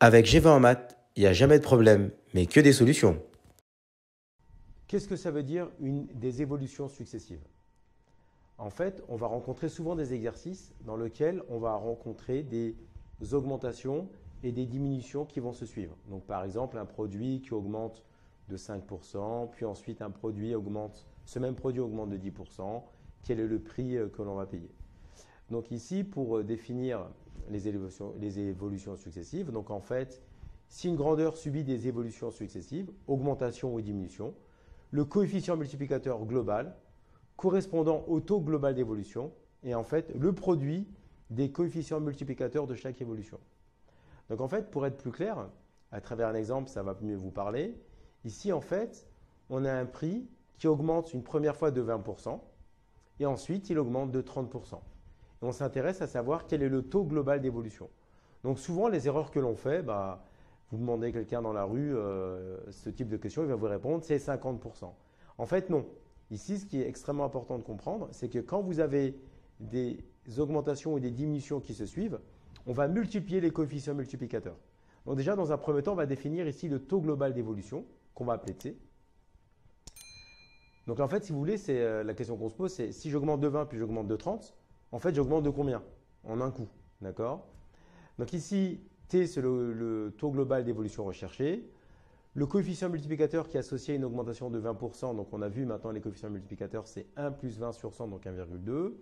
Avec G20 en maths, il n'y a jamais de problème, mais que des solutions. Qu'est-ce que ça veut dire des évolutions successives? En fait, on va rencontrer souvent des exercices dans lesquels on va rencontrer des augmentations et des diminutions qui vont se suivre. Donc par exemple, un produit qui augmente de 5%, puis ensuite ce même produit augmente de 10%, quel est le prix que l'on va payer? Donc ici, pour définir les évolutions successives, donc en fait, si une grandeur subit des évolutions successives, augmentation ou diminution, le coefficient multiplicateur global correspondant au taux global d'évolution est en fait le produit des coefficients multiplicateurs de chaque évolution. Donc en fait, pour être plus clair, à travers un exemple, ça va mieux vous parler. Ici, en fait, on a un prix qui augmente une première fois de 20% et ensuite il augmente de 30%. Et on s'intéresse à savoir quel est le taux global d'évolution. Donc souvent, les erreurs que l'on fait, vous demandez à quelqu'un dans la rue ce type de question, il va vous répondre c'est 50%. En fait, non. Ici, ce qui est extrêmement important de comprendre, c'est que quand vous avez des augmentations et des diminutions qui se suivent, on va multiplier les coefficients multiplicateurs. Donc déjà, dans un premier temps, on va définir ici le taux global d'évolution, qu'on va appeler T. Donc en fait, si vous voulez, c'est la question qu'on se pose, c'est si j'augmente de 20 puis j'augmente de 30, en fait, j'augmente de combien? En un coup, d'accord? Donc ici, T, c'est le taux global d'évolution recherché. Le coefficient multiplicateur qui est associé à une augmentation de 20%, donc on a vu maintenant les coefficients multiplicateurs, c'est 1 plus 20 sur 100, donc 1,2.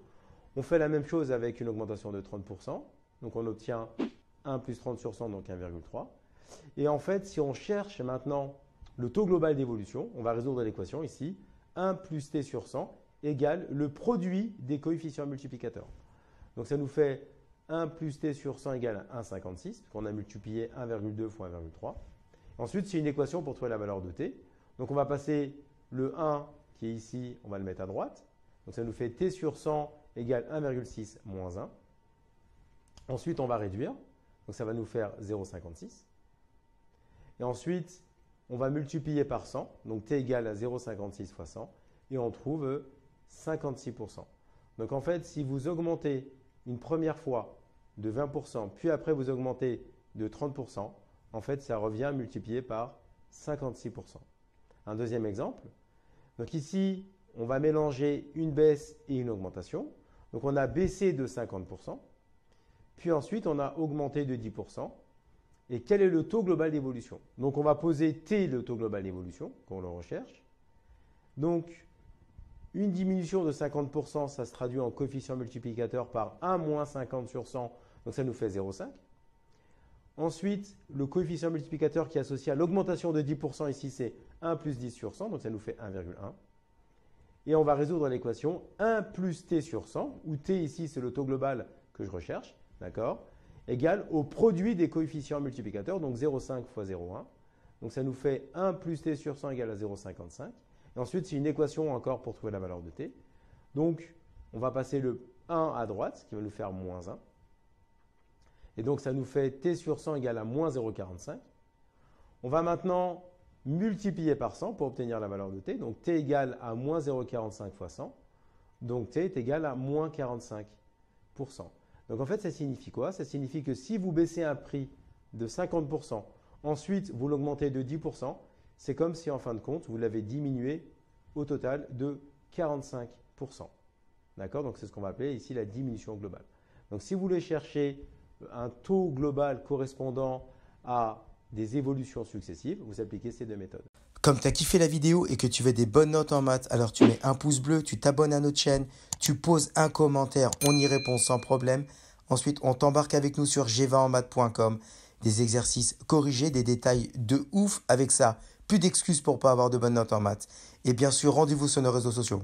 On fait la même chose avec une augmentation de 30%, donc on obtient 1 plus 30 sur 100, donc 1,3. Et en fait, si on cherche maintenant le taux global d'évolution, on va résoudre l'équation ici, 1 plus T sur 100 égale le produit des coefficients multiplicateurs. Donc ça nous fait 1 plus T sur 100 égale 1,56, qu'on a multiplié 1,2 fois 1,3. Ensuite, c'est une équation pour trouver la valeur de T. Donc on va passer le 1 qui est ici, on va le mettre à droite. Donc ça nous fait T sur 100 égale 1,6 moins 1. Ensuite, on va réduire. Donc ça va nous faire 0,56. Et ensuite, on va multiplier par 100. Donc T égale à 0,56 fois 100. Et on trouve 56%. Donc en fait, si vous augmentez une première fois de 20%, puis après vous augmentez de 30%, en fait, ça revient multiplié par 56%. Un deuxième exemple. Donc ici, on va mélanger une baisse et une augmentation. Donc on a baissé de 50%, puis ensuite on a augmenté de 10%. Et quel est le taux global d'évolution? Donc on va poser T, le taux global d'évolution, qu'on le recherche. Donc une diminution de 50%, ça se traduit en coefficient multiplicateur par 1 moins 50 sur 100, donc ça nous fait 0,5. Ensuite, le coefficient multiplicateur qui est associé à l'augmentation de 10%, ici c'est 1 plus 10 sur 100, donc ça nous fait 1,1. Et on va résoudre l'équation 1 plus T sur 100, où T ici c'est le taux global que je recherche, d'accord, égale au produit des coefficients multiplicateurs, donc 0,5 fois 0,1. Donc ça nous fait 1 plus T sur 100 égale à 0,55. Et ensuite, c'est une équation encore pour trouver la valeur de T. Donc, on va passer le 1 à droite, ce qui va nous faire moins 1. Et donc, ça nous fait T sur 100 égale à moins 0,45. On va maintenant multiplier par 100 pour obtenir la valeur de T. Donc, T égale à moins 0,45 fois 100. Donc, T est égal à moins 45%. Donc, en fait, ça signifie quoi? Ça signifie que si vous baissez un prix de 50%, ensuite, vous l'augmentez de 10%, c'est comme si, en fin de compte, vous l'avez diminué au total de 45%. D'accord? Donc, c'est ce qu'on va appeler ici la diminution globale. Donc, si vous voulez chercher un taux global correspondant à des évolutions successives, vous appliquez ces deux méthodes. Comme tu as kiffé la vidéo et que tu veux des bonnes notes en maths, alors tu mets un pouce bleu, tu t'abonnes à notre chaîne, tu poses un commentaire, on y répond sans problème. Ensuite, on t'embarque avec nous sur g20enmaths.com, des exercices corrigés, des détails de ouf avec ça. Plus d'excuses pour ne pas avoir de bonnes notes en maths. Et bien sûr, rendez-vous sur nos réseaux sociaux.